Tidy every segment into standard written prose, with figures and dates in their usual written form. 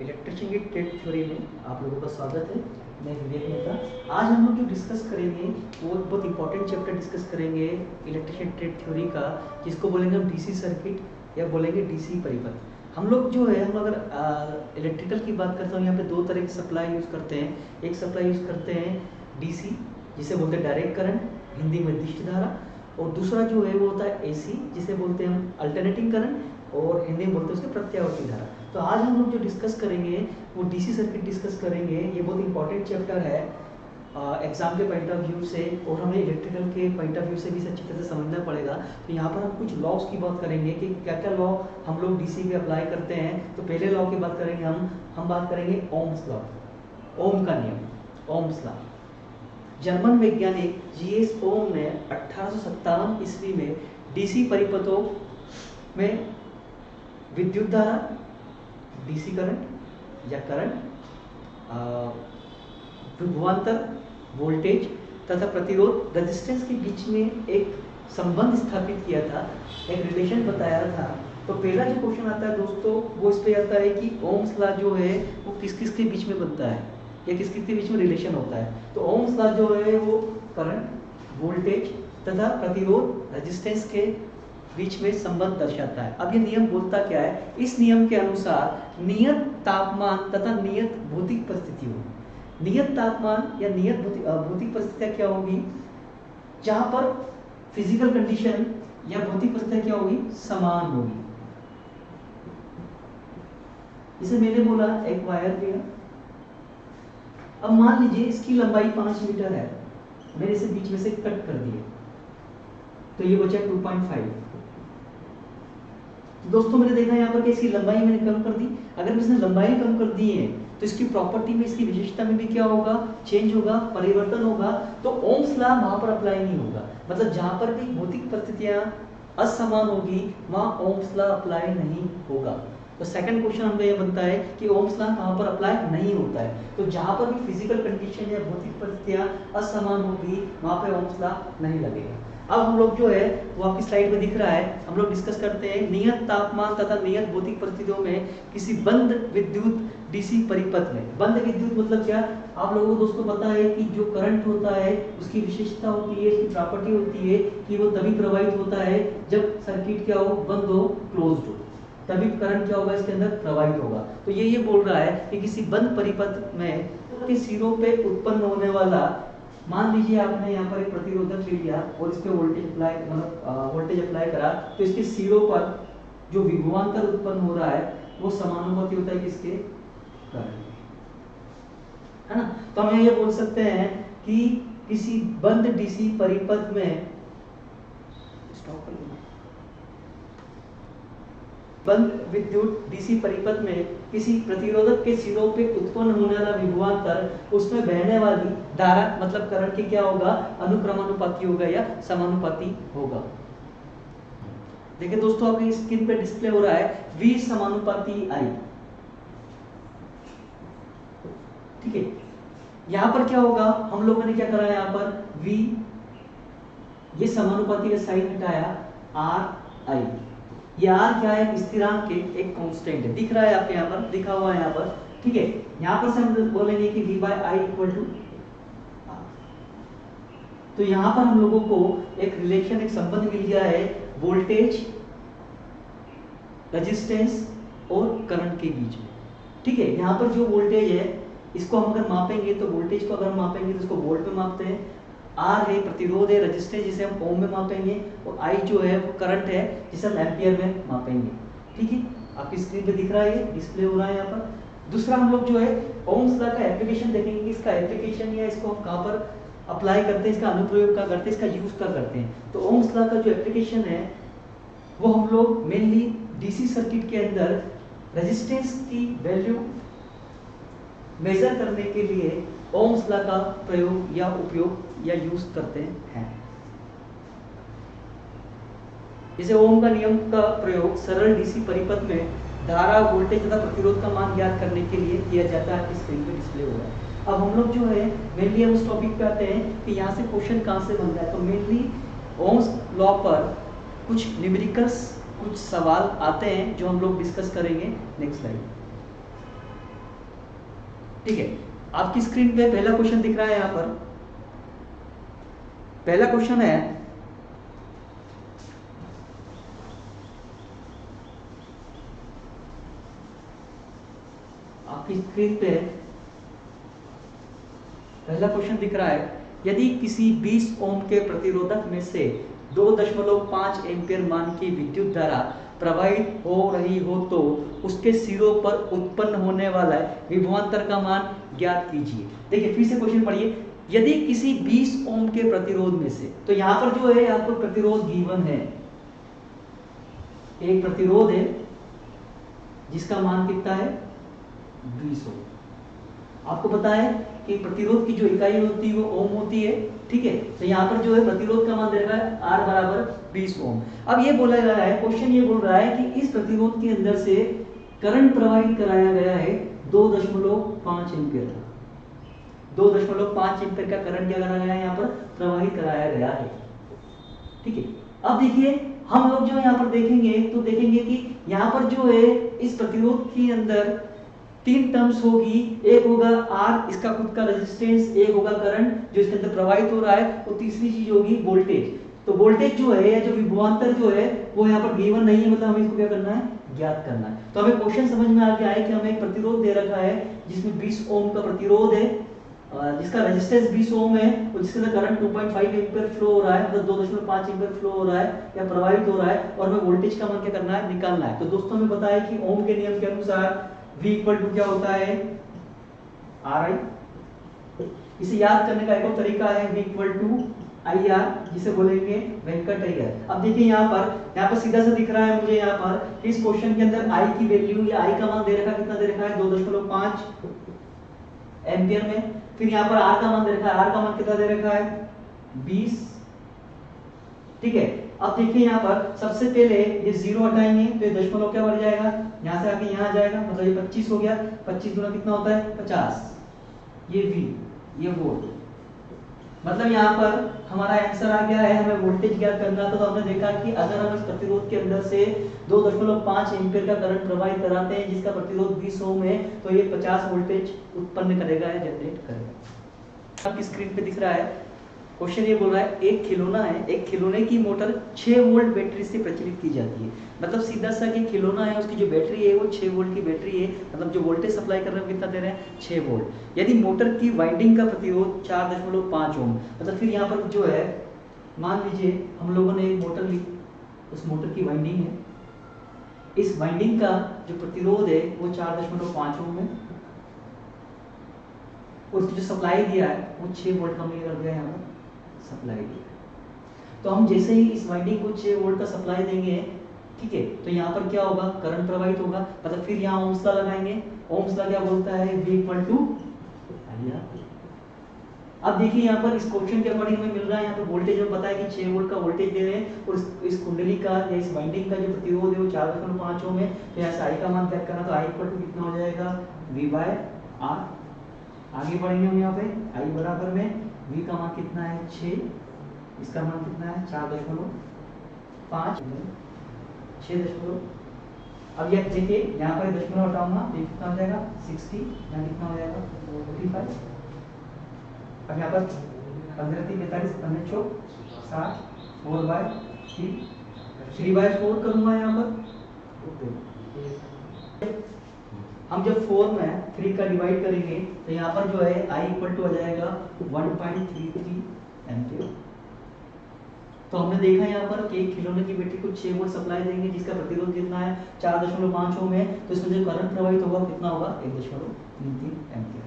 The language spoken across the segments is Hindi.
इलेक्ट्रिशियन की ट्रेड थ्योरी में आप लोगों का स्वागत है। मैं विवेक मेहता। आज हम लोग जो डिस्कस करेंगे वो बहुत इंपॉर्टेंट चैप्टर डिस्कस करेंगे इलेक्ट्रिशियन ट्रेड थ्योरी का, जिसको बोलेंगे हम डीसी सर्किट या बोलेंगे डीसी परिपथ। हम लोग जो है हम अगर इलेक्ट्रिकल की बात करते हैं, यहाँ पे दो तरह की सप्लाई यूज़ करते हैं। एक सप्लाई यूज़ करते हैं डीसी, जिसे बोलते हैं डायरेक्ट करंट, हिंदी में दिष्ट धारा, और दूसरा जो है वो होता है एसी, जिसे बोलते हैं हम अल्टरनेटिंग करंट, और हिंदी में बोलते हैं उसके प्रत्यावर्ती धारा। तो आज हम लोग जो डिस्कस करेंगे वो डीसी सर्किट डिस्कस करेंगे। ये बहुत इंपॉर्टेंट चैप्टर है एग्जाम के पॉइंट ऑफ व्यू से, और हमें इलेक्ट्रिकल के पॉइंट ऑफ व्यू से भी अच्छी तरह से समझना पड़ेगा। तो यहाँ पर हम कुछ लॉस की बात करेंगे कि क्या क्या लॉ हम लोग डीसी पे अप्लाई करते हैं। तो पहले लॉ की बात करेंगे हम बात करेंगे ओम्स लॉ, ओम का नियम, ओम्स लॉ। जर्मन वैज्ञानिक जीएस ओम ने 1857 ईस्वी में डीसी परिपथों में विद्युत धारा, डीसी करंट या करंट, विभवांतर, वोल्टेज तथा प्रतिरोध, रेजिस्टेंस के बीच में एक संबंध स्थापित किया था, एक रिलेशन बताया था। तो पहला जो क्वेश्चन आता है दोस्तों वो इस पे आता है कि ओम्स लॉ जो है वो किस किस के बीच में बनता है या किस किस के बीच में रिलेशन होता है। तो ओम्स लॉ जो है वो करंट, वोल्टेज तथा प्रतिरोध, रेजिस्टेंस के बीच में संबंध दर्शाता है। अब ये नियम बोलता क्या है? इस नियम के अनुसार नियत तापमान तथा नियत भौतिक परिस्थितियों, नियत तापमान या नियत भौतिक परिस्थितियां क्या होगी? जहां पर फिजिकल कंडीशन या भौतिक परिस्थितियां क्या होगी? समान होगी। जैसे मैंने बोला एक वायर लिया, अब मान लीजिए इसकी लंबाई 5 मीटर है, मैंने इसे बीच में से कट कर दिया, तो ये बचा 2.5। दोस्तों मैंने देखा यहाँ पर कि इसकी लंबाई मैंने कम कर दी। अगर इसने लंबाई कम कर दी है तो इसकी प्रॉपर्टी में, इसकी विशेषता में भी क्या होगा? चेंज होगा, परिवर्तन होगा। तो ओम्स लॉ वहां पर अप्लाई नहीं होगा। मतलब जहां पर भी भौतिक परिस्थितियां असमान होगी वहां ओम्स लॉ अप्लाई नहीं होगा। तो सेकंड क्वेश्चन हमें यह बनता है कि ओम्स लॉ कहां पर अप्लाई नहीं होता है। तो जहां पर भी फिजिकल कंडीशन या भौतिक परिस्थितियां असमान होगी वहां पे ओम्स लॉ नहीं लगेगा। अब हम लोग जो है वो आपकी स्लाइड में दिख रहा है, हम लोग डिस्कस करते हैं नियत तापमान तथा नियत भौतिक परिस्थितियों में किसी बंद विद्युत डीसी परिपथ में। बंद विद्युत मतलब क्या? आप लोगों को दोस्तों पता है कि जो करंट होता है उसकी विशेषता होती है, उसकी प्रॉपर्टी होती है कि वो तभी प्रवाहित होता है जब सर्किट क्या हो? बंद हो, क्लोज्ड हो, तभी करंट क्या होगा? इसके अंदर प्रवाहित होगा। तो ये बोल रहा है कि किसी बंद परिपथ में के सिरों पे उत्पन्न होने वाला, मान लीजिए आपने यहाँ पर एक प्रतिरोधक ले लिया और इस पे वोल्टेज अप्लाई, मतलब वोल्टेज अप्लाई करा, तो इसके सिरों पर जो विभवांतर उत्पन्न हो रहा है वो समानुपाती होता है किसके? करंट, है ना। तो हम ये बोल सकते हैं कि किसी बंद डीसी परिपथ में, स्टॉप कर लेना, बंद विद्युत डीसी परिपथ में किसी प्रतिरोधक के सिरों पे उत्पन्न होने वाला विभवांतर, उसमें बहने वाली धारा मतलब करंट की क्या होगा? अनुक्रमानुपाती होगा या समानुपाती होगा। देखिए दोस्तों आपकी स्क्रीन पे डिस्प्ले हो रहा है V समानुपाती I, ठीक है। यहां पर क्या होगा? हम लोगों ने क्या करा है? यहाँ पर V, ये समानुपाती का साइन हटाया, R I, ये R क्या है? स्थिरांक के एक कांस्टेंट है, दिख रहा है आपके यहाँ पर, दिखा हुआ है यहाँ पर, ठीक है। यहाँ पर से हम बोलेंगे कि V by I equal to R। तो यहाँ पर हम लोगों को एक रिलेशन, एक संबंध मिल गया है वोल्टेज, रेजिस्टेंस और करंट के बीच में, ठीक है। यहाँ पर जो वोल्टेज है इसको हम अगर मापेंगे तो वोल्टेज को अगर हम मापेंगे तो इसको वोल्ट में मापते हैं, आर है प्रतिरोध है, रेजिस्टेंस जिसे हम ओम में मापेंगे, और आई जो है वो करंट है जिसे हम एम्पियर में मापेंगे, ठीक है। आपकी स्क्रीन पे दिख रहा है, डिस्प्ले हो रहा है यहाँ पर। दूसरा हम लोग जो है ओम्स लॉ का एप्लीकेशन देखेंगे, इसका एप्लीकेशन या इसको हम कहाँ पर अप्लाई करते हैं, इसका अनुप्रयोग क्या करते हैं, इसका यूज क्या करते हैं। तो ओम्स लॉ का जो एप्लीकेशन है वो हम लोग मेनली डीसी सर्किट के अंदर रेजिस्टेंस की वैल्यू मेजर करने के लिए ओम्स लॉ का प्रयोग या उपयोग या यूज करते हैं। जैसे ओम का नियम का प्रयोग सरल डीसी परिपथ में धारा, वोल्टेज तथा प्रतिरोध का मान ज्ञात करने के लिए किया जाता है। स्क्रीन पे डिस्प्ले हो रहा है। अब हम लोग जो है मेनली हम उस टॉपिक पे आते हैं कि यहाँ से क्वेश्चन कहाँ से बनता है। तो मेनली ओम्स लॉ पर कुछ न्यूमेरिकल्स, कुछ सवाल आते हैं जो हम लोग डिस्कस करेंगे नेक्स्ट स्लाइड। ठीक है, आपकी स्क्रीन पे पहला क्वेश्चन दिख रहा है। यहाँ पर पहला क्वेश्चन है, आपकी स्क्रीन पे पहला क्वेश्चन दिख रहा है, यदि किसी 20 ओम के प्रतिरोधक में से 2.5 एम्पीयर मान की विद्युत धारा प्रवाहित हो रही हो तो उसके सिरों पर उत्पन्न होने वाला विभवांतर का मान ज्ञात कीजिए। देखिए फिर से क्वेश्चन पढ़िए, यदि किसी 20 ओम के प्रतिरोध में से, तो यहां पर जो है आपको प्रतिरोध गिवन है, एक प्रतिरोध है जिसका मान कितना है 20 ओम। आपको पता है कि प्रतिरोध की जो इकाई होती है वो ओम होती है, ठीक है। तो यहाँ पर जो है प्रतिरोध का मान दे रखा है R बराबर 20 ओम। अब ये बोला जा रहा है, क्वेश्चन ये बोल रहा है कि इस प्रतिरोध के अंदर से करंट प्रवाहित कराया गया है 2.5 एम्पीयर का। 2.5 एम्पीयर का करंट क्या करा गया है, यहाँ पर प्रवाहित कराया गया है, ठीक है। अब देखिए हम लोग जो यहाँ पर देखेंगे तो देखेंगे कि यहाँ पर जो है इस प्रतिरोध के अंदर 3 टर्म्स होगी, एक होगा R इसका खुद का रेजिस्टेंस, एक होगा करंट जो इसके अंदर प्रवाहित हो रहा है, और तीसरी चीज होगी वोल्टेज। तो वोल्टेज जो है या जो विभवांतर जो है वो यहाँ पर गिवन नहीं है, मतलब हमें इसको क्या करना है, ज्ञात करना है। तो हमें क्वेश्चन समझ में आ गया है कि हमें एक प्रतिरोध दे रखा है जिसमें 20 ओम का प्रतिरोध है, जिसका रेजिस्टेंस 20 ओम है और जिसके अंदर करंट 2.5 एम्पीयर फ्लो हो रहा है, मतलब 2.5 एम्पीयर फ्लो हो रहा है या प्रवाहित हो रहा है, और हमें वोल्टेज का मान क्या करना है, निकालना है। तो दोस्तों हमें पता है कि ओम के नियम के अनुसार V इक्वल टू क्या होता है, RI। इसे याद करने का एक और तरीका है V इक्वल टू IR, जिसे बोलेंगे वेंकट अय्यर। अब देखिए यहाँ पर सीधा सा दिख रहा है मुझे यहाँ पर इस क्वेश्चन के अंदर I की वैल्यू या I का मान दे रखा है, कितना दे रखा है 2.5 एम्पियर में। फिर यहाँ पर R का मान दे रखा है, R का मान कितना दे रखा है 20, ठीक है। अब देखिए यहाँ पर सबसे पहले ये 0 हटाएंगे तो ये दशमलव क्या बढ़ जाएगा, यहाँ से आके यहाँ आ जाएगा, मतलब ये 25 हो गया। 25 गुना कितना होता है 50, ये V, ये वोल्ट। मतलब यहाँ पर हमारा आंसर आ गया है, हमें वोल्टेज ज्ञात करना था। तो हमने देखा कि अगर हम इस प्रतिरोध के अंदर से 2.5 एम्पीयर का करंट प्रवाहित कराते हैं जिसका प्रतिरोध 20 ओम है, तो ये 50 वोल्टेज उत्पन्न करेगा या जनरेट करेगा। आपकी स्क्रीन पे दिख रहा है क्वेश्चन, ये बोल रहा है एक खिलौना है, एक खिलौने की मोटर 6 वोल्ट बैटरी से प्रचलित की जाती है। मतलब सीधा सा कि खिलौना है, उसकी जो बैटरी है वो 6 वोल्ट की बैटरी है, मतलब जो वोल्टेज सप्लाई कर रहे हैं कितना दे रहे हैं 6 वोल्ट। यदि मोटर की वाइंडिंग का प्रतिरोध 4.5 ओम, मतलब फिर यहाँ पर जो है मान लीजिए हम लोगों ने एक मोटर ली, उस मोटर की वाइंडिंग है, इस वाइंडिंग का जो प्रतिरोध है वो 4.5 ओम है, उसकी जो सप्लाई दिया है वो 6 वोल्ट का हमने कर दिया यहाँ पर सप्लाई दिया। तो हम जैसे ही इस वाइंडिंग को 6 वोल्ट का सप्लाई देंगे, ठीक है, तो यहाँ पर क्या होगा, करंट प्रवाहित होगा। मतलब फिर यहाँ ओम्स लॉ लगाएंगे। ओम्स लॉ क्या बोलता है, V इक्वल टू IR। अब देखिए यहाँ पर इस क्वेश्चन के अकॉर्डिंग हमें मिल रहा है, यहाँ पर वोल्टेज हमें पता है कि 6 वोल्ट का वोल्टेज दे रहे हैं, और इस कुंडली का या इस वाइंडिंग का जो प्रतिरोध है वो 4.5 ओम है। तो यहाँ से I का मान ज्ञात करना, तो I इक्वल टू कितना हो जाएगा V बाय R। आगे बढ़ेंगे हम यहाँ पे I बराबर में V का मान कितना है 6, इसका मान कितना है 4.5, 6 अब ये देखिए यहाँ पर दशमलव हटाऊंगा तो कितना हो जाएगा 60, यहाँ कितना हो जाएगा 45। अब यहाँ पर 15 3 45 15 6 7 4/3 करूंगा यहाँ पर। हम जब 4 में 3 का डिवाइड करेंगे तो यहाँ पर जो है I इक्वल टू आ जाएगा 1.33 एम्पीयर। तो हमने देखा यहाँ पर कि एक खिलौने की बैटरी को 6 वोल्ट सप्लाई देंगे जिसका प्रतिरोध कितना है 4.5 ओम है, तो इसमें जो करंट प्रवाहित होगा कितना होगा 1.33 एम्पीयर।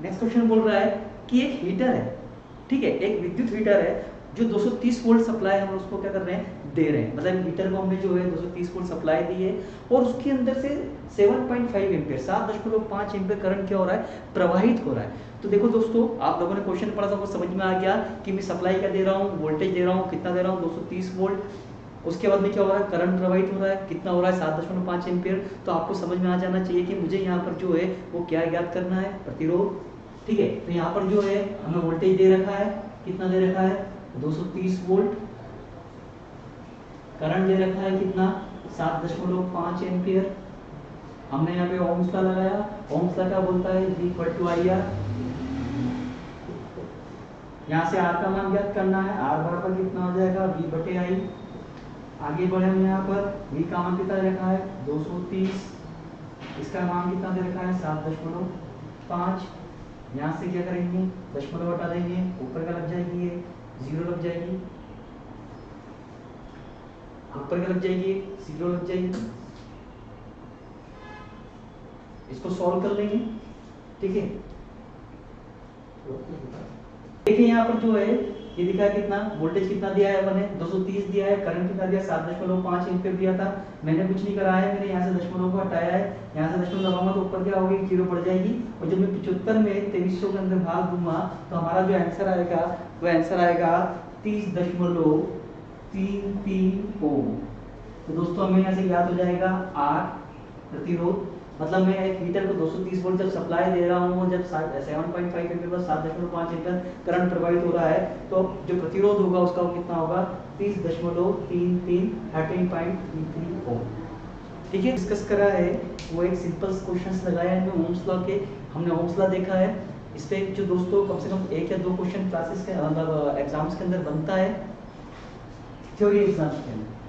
नेक्स्ट क्वेश्चन बोल रहा है कि एक हीटर है, ठीक है, एक विद्युत हीटर है जो 230 वोल्ट सप्लाई हम उसको क्या कर रहे हैं, दे रहे हैं। मतलब हीटर को हमने जो है 230 वोल्ट सप्लाई दी है और उसके अंदर से 7.5 एम्पीयर 7.5 एम्पीयर करंट क्या हो रहा है, प्रवाहित हो रहा है। तो देखो दोस्तों, आप लोगों ने क्वेश्चन पढ़ा था, समझ में आ गया कि मैं सप्लाई क्या दे रहा हूँ, वोल्टेज दे रहा हूँ, कितना दे रहा हूँ 230 वोल्ट। उसके बाद में क्या हो रहा है, करंट प्रवाहित हो रहा है, कितना हो रहा है 7.5 एम्पीयर। तो आपको समझ में आ जाना चाहिए कि मुझे यहाँ पर जो है वो क्या ज्ञात करना है, प्रतिरोध, ठीक है। तो यहाँ पर जो है हमें वोल्टेज दे रखा है, कितना दे रखा है 230 वोल्ट, करंट दे रखा है कितना 7.5 एम्पीयर, हमने यहाँ पे ओम्स लॉ लगाया। ओम्स लॉ क्या बोलता है, V equal to I R. यहाँ से आर का मान ज्ञात करना है, आर बराबर कितना हो जाएगा, V बटे आई। आगे बढ़े हम यहाँ पर, V का मान कितना रखा है 230, इसका मान कितना दे रखा है 7.5। यहाँ से क्या करेंगे, दशमलव हटा देंगे, ऊपर का लग जाएगी ये, जीरो लग जाएगी, ऊपर का लग जाएगी, जीरो लग जाएगी। इसको सॉल्व कर लेंगे, ठीक है। देखिए यहाँ पर जो है ये दिखा है कितना वोल्टेज कितना दिया है, मैंने 230 दिया है, करंट कितना दिया 7.5 एम्पीयर दिया था। मैंने कुछ नहीं करा है, मैंने यहाँ से दशमलव को हटाया है, यहाँ से दशमलव लगाऊंगा तो ऊपर क्या होगी, जीरो पड़ जाएगी। और जब मैं 75 में 2300 के अंदर भाग दूंगा तो हमारा जो आंसर आएगा वो आंसर आएगा 30.33 ओम। तो दोस्तों हमें यहाँ से याद हो जाएगा आर प्रतिरोध, मतलब मैं एक हीटर को 230 वोल्ट जब सप्लाई दे रहा हूँ, जब 7.5 एम्पीयर पर 7.5 एम्पीयर करंट प्रवाहित हो रहा है, तो जो प्रतिरोध होगा उसका वो कितना होगा 30.33 ओम। ठीक है, डिस्कस करा है वो एक सिंपल क्वेश्चंस लगाया है ओम्स लॉ के, हमने ओम्स लॉ देखा है। इस पे जो दोस्तों कम से कम 1 या 2 क्वेश्चन क्लासेस के मतलब एग्जाम्स के अंदर बनता है, थ्योरी एग्जाम्स के अंदर।